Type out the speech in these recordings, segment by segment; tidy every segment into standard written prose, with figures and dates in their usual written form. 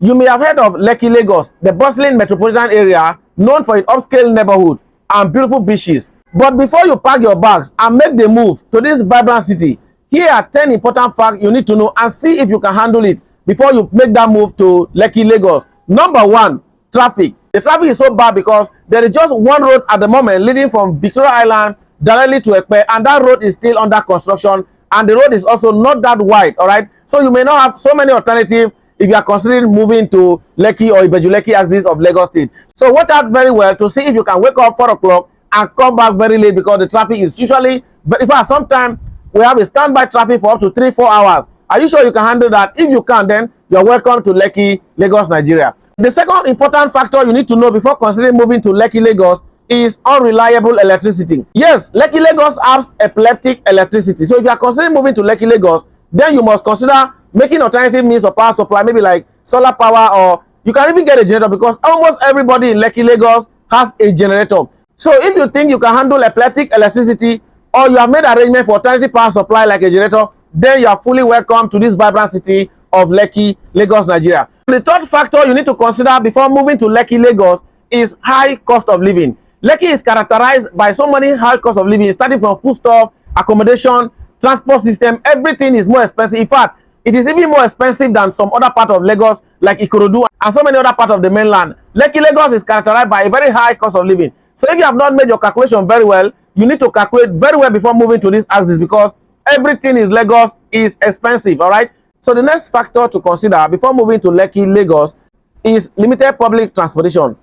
You may have heard of Lekki Lagos, the bustling metropolitan area known for its upscale neighborhood and beautiful beaches. But before you pack your bags and make the move to this vibrant city, here are 10 important facts you need to know and see if you can handle it before you make that move to Lekki Lagos. Number 1, traffic. The traffic is so bad because there is just one road at the moment leading from Victoria Island directly to Ekpe, and that road is still under construction, and the road is also not that wide. All right, so you may not have so many alternatives if you are considering moving to Lekki or IBEJU Lekki axis of Lagos State. So watch out very well to see if you can wake up 4 o'clock and come back very late, because the traffic is usually, in fact, sometimes we have a standby traffic for up to 3-4 hours. Are you sure you can handle that? If you can, then you're welcome to Lekki, Lagos, Nigeria. The second important factor you need to know before considering moving to Lekki, Lagos is unreliable electricity. Yes, Lekki, Lagos has epileptic electricity. So if you are considering moving to Lekki, Lagos, then you must consider making alternative means of power supply, maybe like solar power, or you can even get a generator, because almost everybody in Lekki, Lagos has a generator. So if you think you can handle epileptic electricity, or you have made arrangement for alternative power supply like a generator, then you are fully welcome to this vibrant city of Lekki, Lagos, Nigeria. The third factor you need to consider before moving to Lekki, Lagos is high cost of living. Lekki is characterized by so many high cost of living, starting from foodstuff, accommodation, transport system. Everything is more expensive. In fact, it is even more expensive than some other part of Lagos like Ikorodu and so many other parts of the mainland. Lekki, Lagos is characterized by a very high cost of living. So if you have not made your calculation very well, you need to calculate very well before moving to this axis, because everything in Lagos is expensive. All right. So the next factor to consider before moving to Lekki, Lagos is limited public transportation.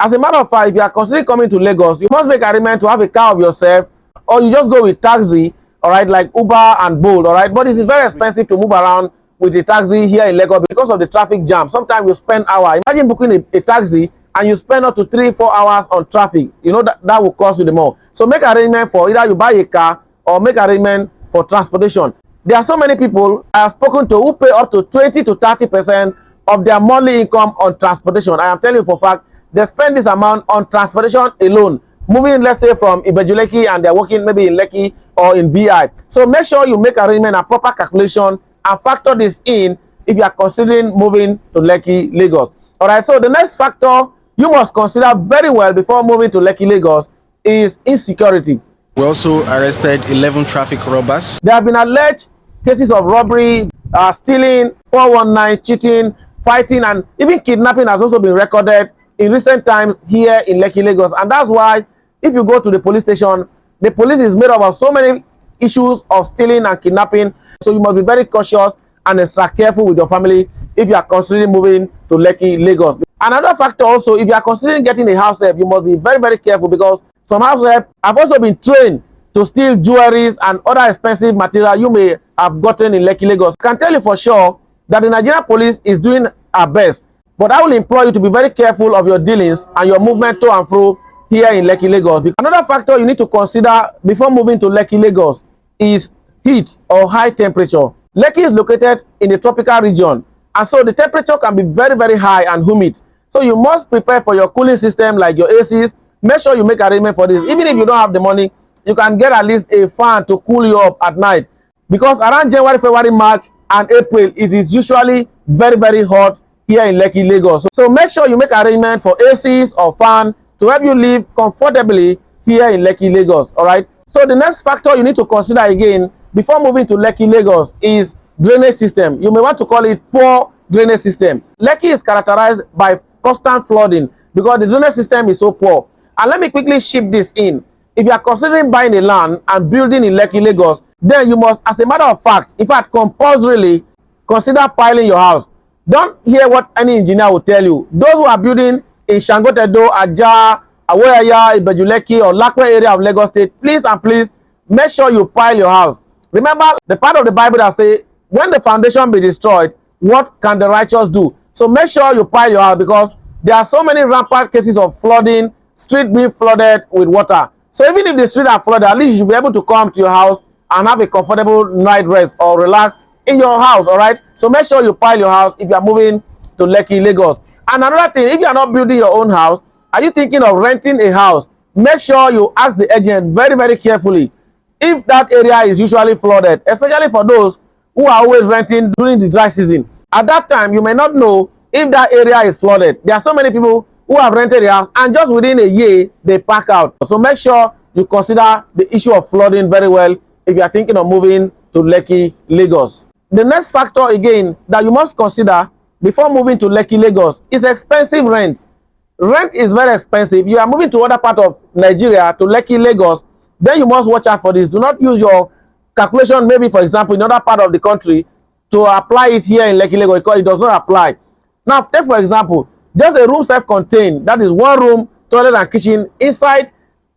As a matter of fact, if you are considering coming to Lagos, you must make arrangement to have a car of yourself, or you just go with taxi, all right, like Uber and Bolt, all right. But it is very expensive to move around with the taxi here in Lagos because of the traffic jam. Sometimes you spend hours. Imagine booking a taxi and you spend up to 3-4 hours on traffic. You know that will cost you the more. So make arrangement for either you buy a car or make arrangement for transportation. There are so many people I have spoken to who pay up to 20 to 30% of their monthly income on transportation. I am telling you for a fact, they spend this amount on transportation alone, moving, let's say, from IBEJU Lekki, and they're working maybe in Lekki or in VI. So make sure you make arrangement and proper calculation and factor this in if you are considering moving to Lekki, Lagos. All right, so the next factor you must consider very well before moving to Lekki, Lagos is insecurity. We also arrested 11 traffic robbers. There have been alleged cases of robbery, stealing, 419, cheating, fighting, and even kidnapping has also been recorded in recent times here in Lekki, Lagos. And that's why if you go to the police station, the police is made up of so many issues of stealing and kidnapping. So you must be very cautious and extra careful with your family if you are considering moving to Lekki, Lagos. Another factor also, if you are considering getting a house help, you must be very, very careful, because some house help have also been trained to steal jewelries and other expensive material you may have gotten in Lekki, Lagos. I can tell you for sure that the Nigerian police is doing our best, but I will implore you to be very careful of your dealings and your movement to and fro here in Lekki, Lagos. Another factor you need to consider before moving to Lekki, Lagos is heat or high temperature. Lekki is located in a tropical region, and so the temperature can be very, very high and humid. So you must prepare for your cooling system like your ACs. Make sure you make arrangement for this. Even if you don't have the money, you can get at least a fan to cool you up at night, because around January, February, March, and April, it is usually very, very hot here in Lekki, Lagos. So make sure you make arrangement for ACs or fan to help you live comfortably here in Lekki, Lagos. All right. So the next factor you need to consider again before moving to Lekki, Lagos is drainage system. You may want to call it poor drainage system. Lekki is characterized by constant flooding because the drainage system is so poor. And let me quickly ship this in. If you are considering buying a land and building in Lekki, Lagos, then you must, as a matter of fact, in fact, compulsorily consider piling your house. Don't hear what any engineer will tell you. Those who are building in Shangotedo, Ajah, Awoyaya, IBEJU Lekki, or Lakwe area of Lagos State, please and please make sure you pile your house. Remember the part of the Bible that says, when the foundation be destroyed, what can the righteous do? So make sure you pile your house, because there are so many rampant cases of flooding, street being flooded with water. So even if the street are flooded, at least you should be able to come to your house and have a comfortable night rest or relax in your house. All right. So make sure you pile your house if you are moving to Lekki, Lagos. And another thing, if you are not building your own house, are you thinking of renting a house? Make sure you ask the agent very, very carefully if that area is usually flooded, especially for those who are always renting during the dry season. At that time, you may not know if that area is flooded. There are so many people who have rented a house and just within a year they pack out. So make sure you consider the issue of flooding very well if you are thinking of moving to Lekki, Lagos. The next factor again that you must consider before moving to Lekki, Lagos is expensive rent. Rent is very expensive. You are moving to other part of Nigeria, to Lekki, Lagos, then you must watch out for this. Do not use your calculation, maybe for example, in another part of the country to apply it here in Lekki, Lagos, because it does not apply. Now, take for example, just a room self-contained, that is one room, toilet and kitchen inside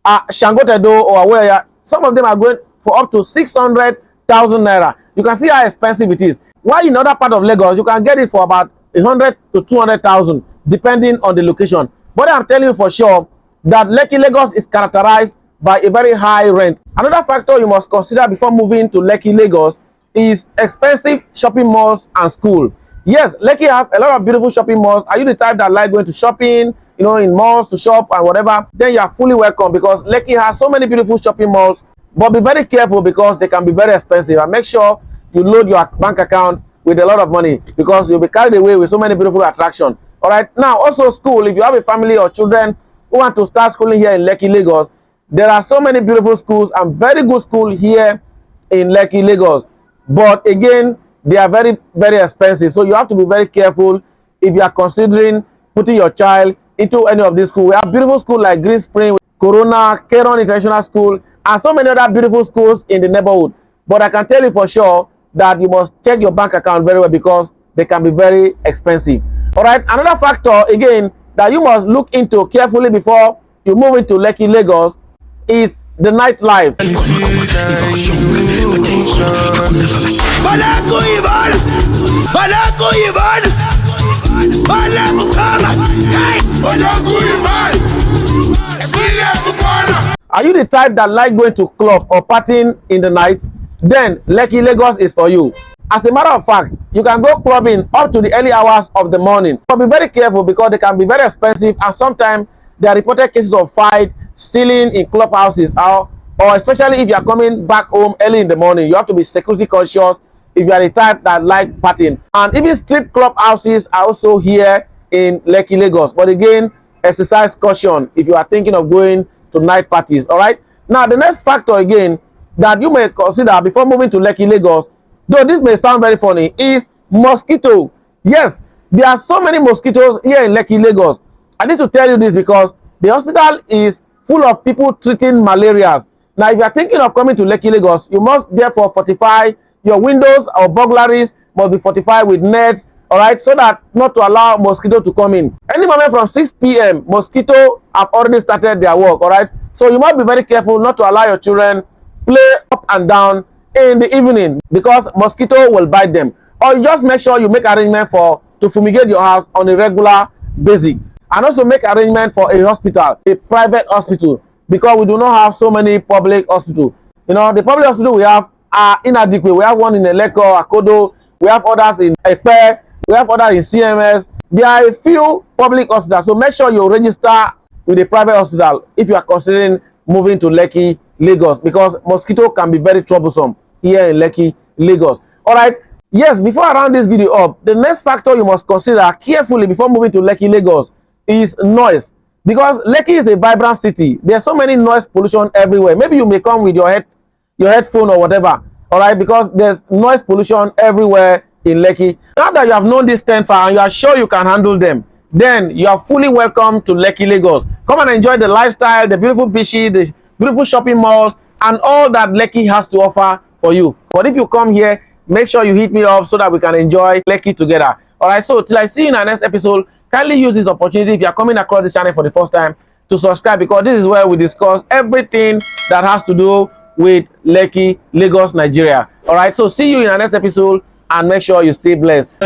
Shangotedo or where some of them are going for up to 600,000 naira. You can see how expensive it is. While in other part of Lagos, you can get it for about 100 to 200,000, depending on the location. But I'm telling you for sure that Lekki, Lagos is characterized by a very high rent. Another factor you must consider before moving to Lekki, Lagos is expensive shopping malls and school. Yes, Lekki have a lot of beautiful shopping malls. Are you the type that like going to shopping, you know, in malls to shop and whatever? Then you are fully welcome, because Lekki has so many beautiful shopping malls. But be very careful, because they can be very expensive, and make sure you load your bank account with a lot of money, because you'll be carried away with so many beautiful attractions. All right, now also school. If you have a family or children who want to start schooling here in Lekki, Lagos, there are so many beautiful schools and very good schools here in Lekki, Lagos. But again, they are very, very expensive. So you have to be very careful if you are considering putting your child into any of these schools. We have beautiful schools like Green Spring, Corona, Keron International School, and so many other beautiful schools in the neighborhood. But I can tell you for sure that you must check your bank account very well, because they can be very expensive. All right, another factor again that you must look into carefully before you move into Lekki, Lagos is the nightlife. Are you the type that like going to club or partying in the night? Then Lekki, Lagos is for you. As a matter of fact, you can go clubbing up to the early hours of the morning. But be very careful, because they can be very expensive, and sometimes there are reported cases of fight, stealing in clubhouses, or especially if you are coming back home early in the morning. You have to be security conscious if you are the type that like partying. And even strip clubhouses are also here in Lekki, Lagos. But again, exercise caution if you are thinking of going to night parties. All right, now the next factor again that you may consider before moving to Lekki, Lagos, though this may sound very funny, is mosquito. Yes, there are so many mosquitoes here in Lekki, Lagos. I need to tell you this because the hospital is full of people treating malaria. Now, if you are thinking of coming to Lekki, Lagos, you must therefore fortify your windows, or burglaries must be fortified with nets, all right, so that not to allow mosquito to come in. Any moment from 6 p.m., mosquito have already started their work, all right? So you must be very careful not to allow your children play up and down in the evening, because mosquito will bite them. Or you just make sure you make arrangement to fumigate your house on a regular basis. And also make arrangement for a hospital, a private hospital, because we do not have so many public hospitals. You know, the public hospital we have are inadequate. We have one in Lekki, Akodo, we have others in Epe, we have others in CMS. There are a few public hospitals, so make sure you register with a private hospital if you are considering moving to Lekki, Lagos, because mosquito can be very troublesome here in Lekki, Lagos. All right, yes, before I round this video up, the next factor you must consider carefully before moving to Lekki, Lagos is noise, because Lekki is a vibrant city. There's so many noise pollution everywhere. Maybe you may come with your headphone or whatever, all right, because there's noise pollution everywhere in Lekki. Now that you have known this 10 far and you are sure you can handle them, then you are fully welcome to Lekki, Lagos. Come and enjoy the lifestyle, the beautiful beaches, the beautiful shopping malls, and all that Lekki has to offer for you. But if you come here, make sure you hit me up so that we can enjoy Lekki together. All right, so till I see you in our next episode, kindly use this opportunity, if you are coming across this channel for the first time, to subscribe, because this is where we discuss everything that has to do with Lekki, Lagos, Nigeria. All right, so see you in our next episode, and make sure you stay blessed.